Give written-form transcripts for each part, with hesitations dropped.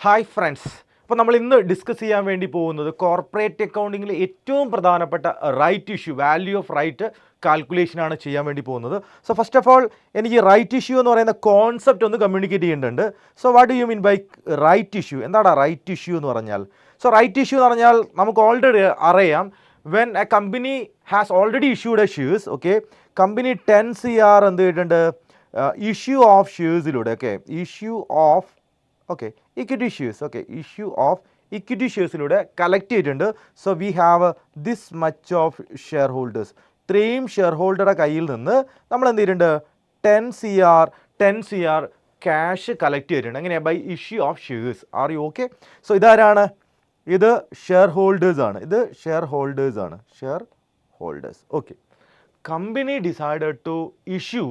Hi friends, അപ്പോൾ നമ്മൾ ഇന്ന് ഡിസ്കസ് ചെയ്യാൻ വേണ്ടി പോകുന്നത് കോർപ്പറേറ്റ് അക്കൗണ്ടിങ്ങിൽ ഏറ്റവും പ്രധാനപ്പെട്ട right issue, value of right കാൽക്കുലേഷനാണ് ചെയ്യാൻ വേണ്ടി പോകുന്നത്. സോ ഫസ്റ്റ് ഓഫ് ഓൾ എനിക്ക് റൈറ്റ് ഇഷ്യൂ എന്ന് പറയുന്ന കോൺസെപ്റ്റ് ഒന്ന് കമ്മ്യൂണിക്കേറ്റ് ചെയ്യേണ്ടതുണ്ട്. So what do you mean by right issue? എന്താണ് റൈറ്റ് ഇഷ്യൂ എന്ന് പറഞ്ഞാൽ? സോ റൈറ്റ് ഇഷ്യൂ എന്ന് പറഞ്ഞാൽ നമുക്ക് ഓൾറെഡി അറിയാം, when a company has already issued a shares, okay, company 10 CR എന്ത് ചെയ്തിട്ടുണ്ട്, ഇഷ്യൂ ഓഫ് ഷെയർസിലൂടെ, okay, issue of equity shares, okay, issue of equity ഷെയർസിലൂടെ കളക്ട് ചെയ്തിട്ടുണ്ട്. So we have this much of shareholders. ഇത്രയും share ഹോൾഡറുടെ കയ്യിൽ നിന്ന് നമ്മൾ എന്ത് ചെയ്തിട്ടുണ്ട്, 10 CR ക്യാഷ് കളക്ട് ചെയ്തിട്ടുണ്ട്. എങ്ങനെയാണ്? By issue of shares. Are you okay? So ഇതാരാണ്? ഇത് ഷെയർ ഹോൾഡേഴ്സ് ആണ്. ഇത് ഷെയർ ഹോൾഡേഴ്സ് ആണ്. Share holders. Okay. Company decided to issue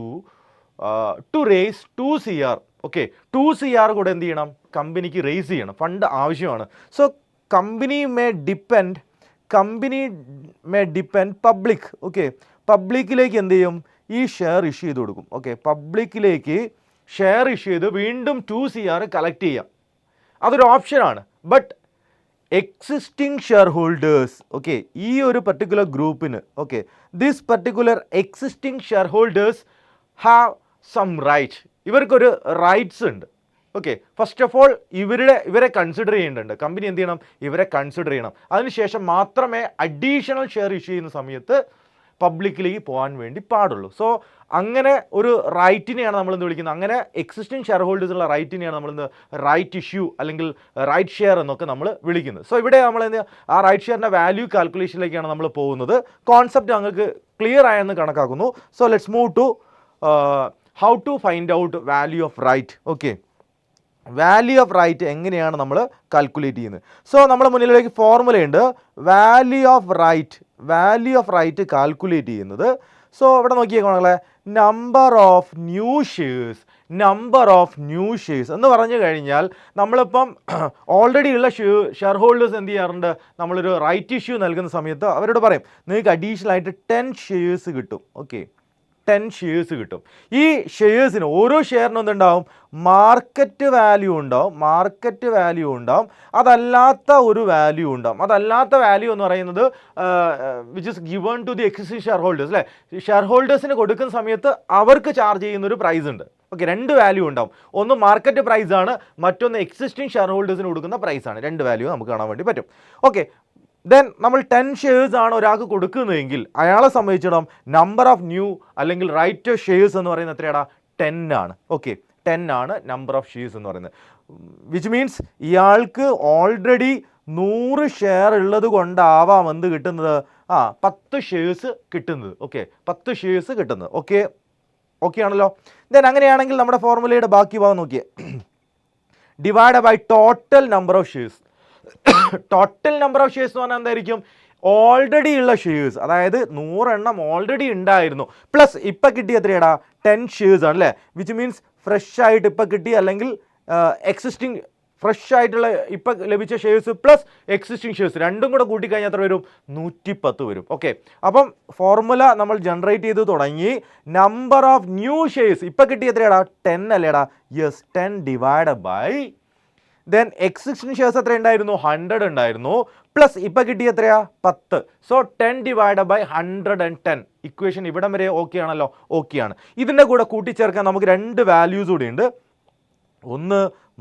to raise 2 CR. Okay, 2 CR കൂടെ എന്ത് ചെയ്യണം? കമ്പനിക്ക് റേസ് ചെയ്യണം, ഫണ്ട് ആവശ്യമാണ്. So company may depend public. Okay, പബ്ലിക്കിലേക്ക് എന്ത് ചെയ്യും? ഈ ഷെയർ ഇഷ്യൂ ചെയ്ത് കൊടുക്കും. ഓക്കെ, പബ്ലിക്കിലേക്ക് ഷെയർ ഇഷ്യൂ ചെയ്ത് വീണ്ടും 2 CR കളക്ട് ചെയ്യാം. അതൊരു ഓപ്ഷനാണ്. But existing share holders, okay, ഈ ഒരു പർട്ടിക്കുലർ ഗ്രൂപ്പിന്, okay, this particular existing share holders have some right. ഇവർക്കൊരു റൈറ്റ്സ് ഉണ്ട്. ഓക്കെ, ഫസ്റ്റ് ഓഫ് ഓൾ ഇവരെ കൺസിഡർ ചെയ്യേണ്ടതുണ്ട്. കമ്പനി എന്ത് ചെയ്യണം? ഇവരെ കൺസിഡർ ചെയ്യണം. അതിനുശേഷം മാത്രമേ അഡീഷണൽ ഷെയർ ഇഷ്യൂ ചെയ്യുന്ന സമയത്ത് പബ്ലിക്കിലേക്ക് പോകാൻ വേണ്ടി പാടുള്ളൂ. സോ അങ്ങനെ ഒരു റൈറ്റിനെയാണ് നമ്മൾ എന്ത് വിളിക്കുന്നത്? അങ്ങനെ എക്സിസ്റ്റിംഗ് ഷെയർ ഹോൾഡേഴ്സുള്ള റൈറ്റിനെയാണ് നമ്മളിന്ന് റൈറ്റ് ഇഷ്യൂ അല്ലെങ്കിൽ റൈറ്റ് ഷെയർ എന്നൊക്കെ നമ്മൾ വിളിക്കുന്നത്. സോ ഇവിടെ നമ്മൾ ആ റൈറ്റ് ഷെയറിൻ്റെ വാല്യൂ കാൽക്കുലേഷനിലേക്കാണ് നമ്മൾ പോകുന്നത്. കോൺസെപ്റ്റ് ഞങ്ങൾക്ക് ക്ലിയർ ആയെന്ന് കണക്കാക്കുന്നു. So let's move to how to find out value of right. Okay, value of right എങ്ങനെയാണ് നമ്മൾ കാൽക്കുലേറ്റ് ചെയ്യുന്നത്? സോ നമ്മുടെ മുന്നിലേക്ക് ഫോർമുലയുണ്ട്. വാല്യൂ ഓഫ് റൈറ്റ് കാൽക്കുലേറ്റ് ചെയ്യുന്നത്, സോ ഇവിടെ നോക്കിയേക്കോളെ, നമ്പർ ഓഫ് ന്യൂ ഷെയർസ് എന്ന് പറഞ്ഞു കഴിഞ്ഞാൽ നമ്മളിപ്പം ഓൾറെഡി ഉള്ള ഷെയർ ഹോൾഡേഴ്സ് എന്ത് ചെയ്യാറുണ്ട്? നമ്മളൊരു റൈറ്റ് ഇഷ്യൂ നൽകുന്ന സമയത്ത് അവരോട് പറയും, നിങ്ങൾക്ക് അഡീഷണൽ ആയിട്ട് 10 ഷെയർസ് കിട്ടും. ഓക്കെ, 10 ഷെയർസ് കിട്ടും. ഈ ഷെയർസിന് ഓരോ ഷെയറിനും എന്തുണ്ടാവും? മാർക്കറ്റ് വാല്യൂ ഉണ്ടാവും. അതല്ലാത്ത ഒരു വാല്യൂ ഉണ്ടാവും. അതല്ലാത്ത വാല്യൂ എന്ന് പറയുന്നത് which is given to the existing share holders, അല്ലേ? ഷെയർ ഹോൾഡേഴ്സിന് കൊടുക്കുന്ന സമയത്ത് അവർക്ക് ചാർജ് ചെയ്യുന്ന ഒരു പ്രൈസ് ഉണ്ട്. ഓക്കെ, 2 വാല്യൂ ഉണ്ടാവും. ഒന്ന് മാർക്കറ്റ് പ്രൈസ് ആണ്, മറ്റൊന്ന് എക്സിസ്റ്റിംഗ് ഷെയർ ഹോൾഡേഴ്സിന് കൊടുക്കുന്ന പ്രൈസ് ആണ്. 2 വാല്യൂ നമുക്ക് കാണാൻ വേണ്ടി പറ്റും. ഓക്കെ, ദെൻ നമ്മൾ 10 ഷെയർസ് ആണ് ഒരാൾക്ക് കൊടുക്കുന്നതെങ്കിൽ അയാളെ സംബന്ധിച്ചിടം നമ്പർ ഓഫ് ന്യൂ അല്ലെങ്കിൽ റൈറ്റ് ഷെയർസ് എന്ന് പറയുന്നത് എത്രയാടാ? 10 ആണ്. ഓക്കെ, 10 ആണ് നമ്പർ ഓഫ് ഷെയർസ് എന്ന് പറയുന്നത്. വിച്ച് മീൻസ് ഇയാൾക്ക് ഓൾറെഡി 100 ഷെയർ ഉള്ളത് കൊണ്ടാവാം എന്ത് കിട്ടുന്നത്? 10 ഷെയർസ് കിട്ടുന്നത്. ഓക്കെ, 10 ഷെയർസ് കിട്ടുന്നത്. ഓക്കെ ആണല്ലോ. ദെൻ അങ്ങനെയാണെങ്കിൽ നമ്മുടെ ഫോർമുലയുടെ ബാക്കി ഭാഗം നോക്കിയേ, divide by total number of shares. Total number of shares എന്ന് പറഞ്ഞാൽ എന്തായിരിക്കും? ഓൾറെഡി ഉള്ള ഷെയർസ്, അതായത് 100 എണ്ണം ഓൾറെഡി ഉണ്ടായിരുന്നു, പ്ലസ് ഇപ്പം കിട്ടിയ എത്രയാടാ? 10 ഷെയർസ് ആണ്, അല്ലേ? വിച്ച് മീൻസ് ഫ്രഷ് ആയിട്ട് ഇപ്പം കിട്ടി, അല്ലെങ്കിൽ എക്സിസ്റ്റിംഗ് ഫ്രഷ് ആയിട്ടുള്ള ഇപ്പം ലഭിച്ച ഷെയർസ് പ്ലസ് എക്സിസ്റ്റിംഗ് ഷെയർസ് രണ്ടും കൂടെ കൂട്ടിക്കഴിഞ്ഞാൽ എത്ര വരും? 110 വരും. ഓക്കെ, അപ്പം ഫോർമുല നമ്മൾ ജനറേറ്റ് ചെയ്ത് തുടങ്ങി. നമ്പർ ഓഫ് ന്യൂ ഷെയർസ് ഇപ്പം കിട്ടിയ എത്രയാടാ? 10 അല്ലേടാ? Yes, 10 divide by then existing shares എത്ര ഉണ്ടായിരുന്നു? 100 ഉണ്ടായിരുന്നു, പ്ലസ് ഇപ്പം കിട്ടിയ എത്രയാ? 10. So 10 divide by 110. ഇക്വേഷൻ ഇവിടം വരെ ഓക്കെ ആണല്ലോ? ഓക്കെ ആണ്. ഇതിൻ്റെ കൂടെ കൂട്ടിച്ചേർക്കാൻ നമുക്ക് 2 വാല്യൂസ് കൂടി ഉണ്ട്. ഒന്ന്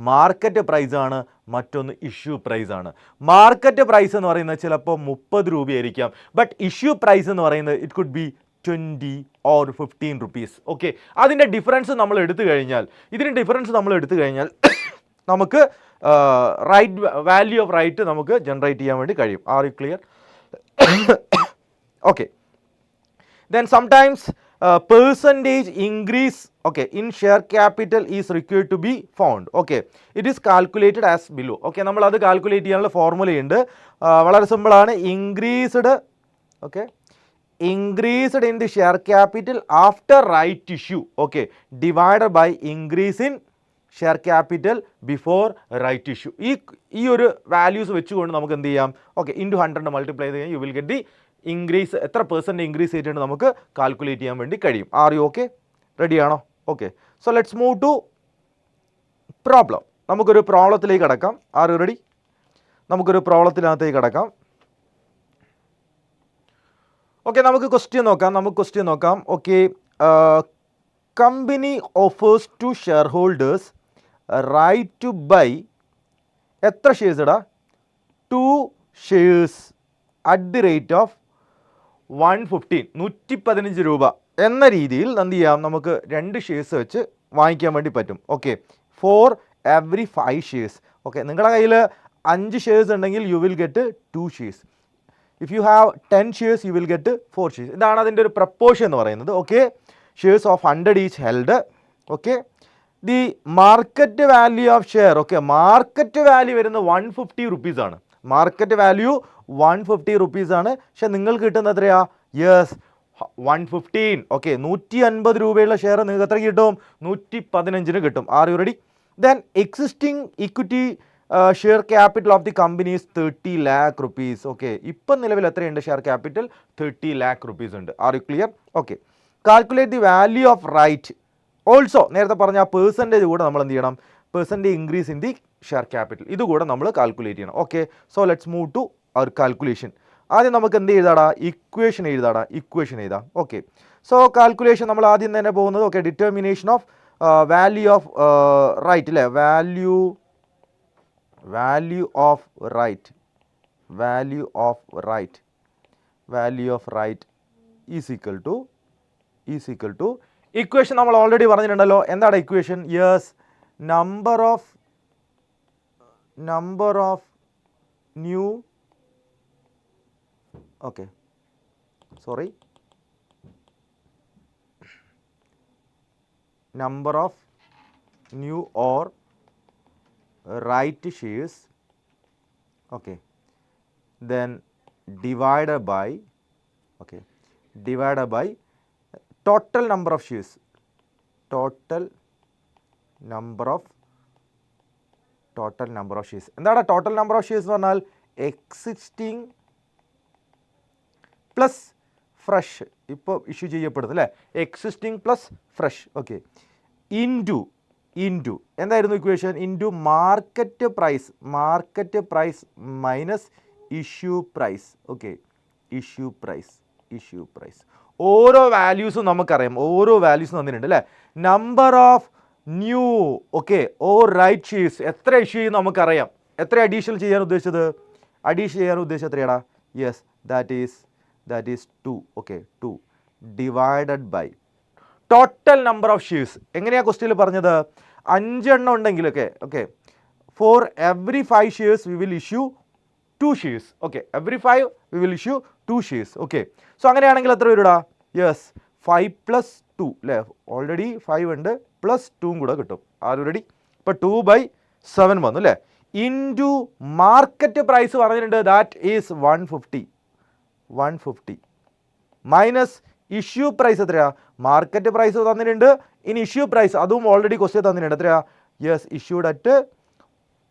മാർക്കറ്റ് പ്രൈസ് ആണ്, മറ്റൊന്ന് ഇഷ്യൂ പ്രൈസ് ആണ്. മാർക്കറ്റ് പ്രൈസ് എന്ന് പറയുന്നത് ചിലപ്പോൾ 30 രൂപയായിരിക്കാം, ബട്ട് ഇഷ്യൂ പ്രൈസ് എന്ന് പറയുന്നത് it could be 20 or 15 rupees. Okay, അതിൻ്റെ ഡിഫറൻസ് നമ്മൾ എടുത്തു കഴിഞ്ഞാൽ നമുക്ക് റൈറ്റ് വാല്യൂ ഓഫ് റൈറ്റ് നമുക്ക് ജനറേറ്റ് ചെയ്യാൻ വേണ്ടി കഴിയും. Are you clear? Okay, then sometimes percentage increase, okay, in share capital is required to be found. Okay, it is calculated as below. Okay, നമ്മൾ അത് കാൽക്കുലേറ്റ് ചെയ്യാനുള്ള ഫോർമുലയുണ്ട്. വളരെ സിമ്പിളാണ്. Increased in the share capital after right issue, okay, divided by increase in share capital before right issue. ഈ ഒരു values വെച്ചുകൊണ്ട് നമുക്ക് എന്ത് ചെയ്യാം? ഓക്കെ, ഇൻറ്റു 100 മൾട്ടിപ്ലൈ ചെയ്ത് കഴിഞ്ഞാൽ you will get the increase, എത്ര പെർസെൻറ്റ് ഇൻക്രീസ് ചെയ്തിട്ടുണ്ട് നമുക്ക് കാൽക്കുലേറ്റ് ചെയ്യാൻ വേണ്ടി കഴിയും. Are you okay? റെഡിയാണോ? Okay, so let's move to problem. നമുക്കൊരു പ്രോബ്ലത്തിലേക്ക് കടക്കാം. Are you ready? നമുക്കൊരു പ്രോബ്ലത്തിനകത്തേക്ക് കടക്കാം. ഓക്കെ, നമുക്ക് ക്വസ്റ്റ്യൻ നോക്കാം. Okay, company offers to shareholders right to buy എത്ര ഷെയർസ് ഇടാ? 2 shares at the rate of 115 രൂപ എന്ന രീതിയിൽ എന്ത് ചെയ്യാം, നമുക്ക് 2 ഷെയർസ് വെച്ച് വാങ്ങിക്കാൻ വേണ്ടി പറ്റും. Okay, for every 5 shares. Okay, നിങ്ങളുടെ കയ്യിൽ 5 ഷെയർസ് ഉണ്ടെങ്കിൽ U will get 2 shares. If you have 10 shares U will get 4 shares. ഇതാണ് അതിൻ്റെ ഒരു പ്രപ്പോർഷൻ എന്ന് പറയുന്നത്. Okay, shares of 100 each held. Okay, the market value of share. Okay, market value വരുന്നത് 150 റുപ്പീസാണ്. മാർക്കറ്റ് വാല്യൂ 150 റുപ്പീസാണ്. പക്ഷെ നിങ്ങൾക്ക് കിട്ടുന്നത് എത്രയാ? യെസ്, 115. ഓക്കെ, 150 രൂപയുള്ള ഷെയർ നിങ്ങൾക്ക് എത്ര കിട്ടും? 115 കിട്ടും. Are you ready? Then existing equity share capital of the company is 30 lakh rupees. Okay, ഇപ്പം നിലവിൽ എത്രയുണ്ട് ഷെയർ ക്യാപിറ്റൽ? 30 lakh rupees ഉണ്ട്. Are you clear? Okay, calculate the value of right. Also നേരത്തെ പറഞ്ഞ ആ പെർസെൻറ്റേജ് കൂടെ നമ്മൾ എന്ത് ചെയ്യണം? Percentage increase in the share capital ഇതുകൂടെ നമ്മൾ കാൽക്കുലേറ്റ് ചെയ്യണം. Okay, so let's move to our calculation. ആദ്യം നമുക്ക് എന്ത് എഴുതാടാ? ഇക്വേഷൻ എഴുതാം. ഓക്കെ, സോ കാൽക്കുലേഷൻ നമ്മൾ ആദ്യം തന്നെ പോകുന്നത് okay determination of value of right അല്ലേ? Value of right is equal to equation നമ്മൾ ഓൾറെഡി പറഞ്ഞിട്ടുണ്ടല്ലോ. എന്താണ് equation? Yes, number of new number of new or right shares, okay, then divided by total number of shares. എന്താണ് total number of shares എന്ന് പറഞ്ഞാൽ? Existing plus fresh, ഇപ്പോൾ issue ചെയ്യപ്പെടുന്നത് അല്ലേ? Existing plus fresh. Okay, into എന്തായിരുന്നു equation? Into market price minus issue price. Okay, issue price. ഓരോ വാല്യൂസും നമുക്കറിയാം, ഓരോ വാല്യൂസും തന്നിട്ടുണ്ട് അല്ലേ? Number of new okay or right shares എത്ര ഇഷ്യൂ ചെയ്യുന്നു നമുക്കറിയാം. എത്ര അഡീഷണൽ ചെയ്യാൻ ഉദ്ദേശിച്ചത്? എത്രയാടാ? Yes, that is 2. Okay, 2 divided by total number of shares. എങ്ങനെയാണ് ക്വസ്റ്റ്യനിൽ പറഞ്ഞത്? 5 എണ്ണം ഉണ്ടെങ്കിലൊക്കെ okay for every 5 shares we will issue 2 shares. Okay, every 5 we will issue 2 shares. Okay, so അങ്ങനെയാണെങ്കിൽ എത്ര വരൂടാ? യെസ്, 5 + 2 അല്ലേ? ഓൾറെഡി 5 ഉണ്ട്, പ്ലസ് 2 കൂടെ കിട്ടും. Are you ready? ഇപ്പോൾ 2/7 വന്നു അല്ലേ? ഇൻറ്റു മാർക്കറ്റ് പ്രൈസ് പറഞ്ഞിട്ടുണ്ട്, that is 150 minus issue price എത്രയാ? മാർക്കറ്റ് പ്രൈസ് തന്നിട്ടുണ്ട്, ഇനി ഇഷ്യൂ പ്രൈസ് അതും ഓൾറെഡി ക്വസ്റ്റ്യൻ തന്നിട്ടുണ്ട്. എത്രയാ? യെസ്, ഇഷ്യൂഡ് അറ്റ്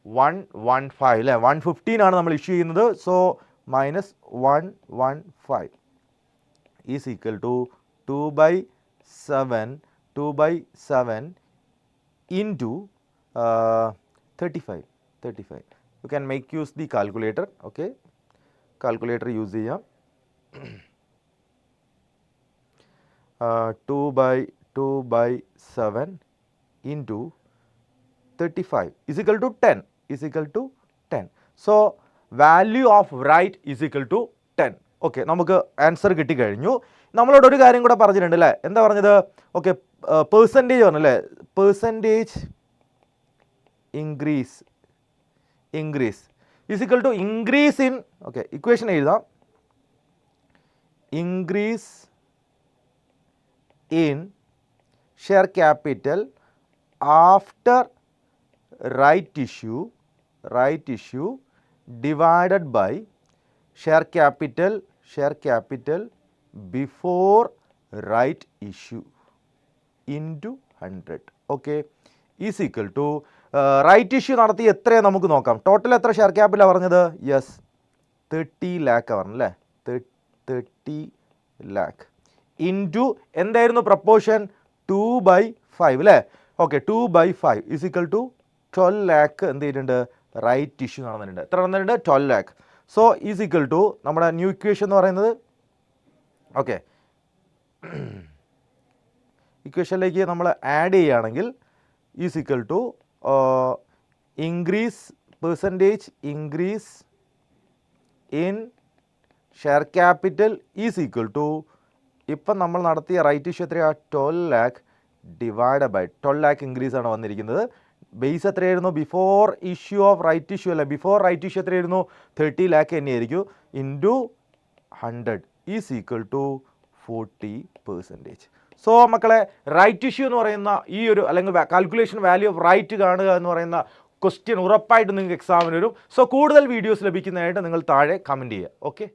115 അല്ലേ? 115 ആണ് നമ്മൾ ഇഷ്യൂ ചെയ്യുന്നത്. So minus 115 is equal to 2/7 into 35. You can make use the calculator. Okay, calculator use ചെയ്യാം. 2/7 into 35 is equal to 10. So value of right is equal to 10. Okay, നമുക്ക് answer കിട്ടിക്കഴിഞ്ഞു. നമ്മളോട് ഒരു കാര്യം കൂടെ പറഞ്ഞിട്ടുണ്ട് അല്ലേ? എന്താ പറഞ്ഞത്? ഓക്കെ, പെർസെൻറ്റേജ് പറഞ്ഞല്ലേ? Percentage increase is equal to increase in okay equation എഴുതാം. increase in share capital after right issue divided by share capital before right issue into 100. Okay, is equal to right issue നടത്തി എത്രയാണ് നമുക്ക് നോക്കാം. Total എത്ര share ക്യാപിറ്റലാണ് പറഞ്ഞത്? Yes, 30 lakh പറഞ്ഞല്ലേ? 30 lakh into എന്തായിരുന്നു proportion? 2/5 അല്ലേ? Okay, 2/5 is equal to 12 lakh എന്ത് ചെയ്തിട്ടുണ്ട്, റൈറ്റ് ഇഷ്യൂ നടന്നിട്ടുണ്ട്. എത്ര നടന്നിട്ടുണ്ട്, 12 lakh. So is equal to നമ്മുടെ ന്യൂ ഇക്വേഷൻ എന്ന് പറയുന്നത്, ഓക്കെ, ഇക്വേഷനിലേക്ക് നമ്മൾ ആഡ് ചെയ്യുകയാണെങ്കിൽ is equal to percentage increase in share capital is equal to, ഇപ്പം നമ്മൾ നടത്തിയ റൈറ്റ് ഇഷ്യൂ എത്രയാണ്, 12 lakh divide by 12 lakh increase ആണ് വന്നിരിക്കുന്നത്. ബേസ് എത്രയായിരുന്നു, before issue of right issue അല്ല, ബിഫോർ റൈറ്റ് ഇഷ്യൂ എത്രയായിരുന്നു, 30 lakh തന്നെയായിരിക്കും, into 100 is equal to 40%. So മക്കളെ, റൈറ്റ് ഇഷ്യൂ എന്ന് പറയുന്ന ഈ ഒരു അല്ലെങ്കിൽ കാൽക്കുലേഷൻ വാല്യൂ ഓഫ് റൈറ്റ് കാണുക എന്ന് പറയുന്ന ക്വസ്റ്റ്യൻ ഉറപ്പായിട്ട് നിങ്ങൾക്ക് എക്സാമിന് വരും. സോ കൂടുതൽ വീഡിയോസ് ലഭിക്കുന്നതായിട്ട് നിങ്ങൾ താഴെ കമൻറ്റ് ചെയ്യുക. ഓക്കെ.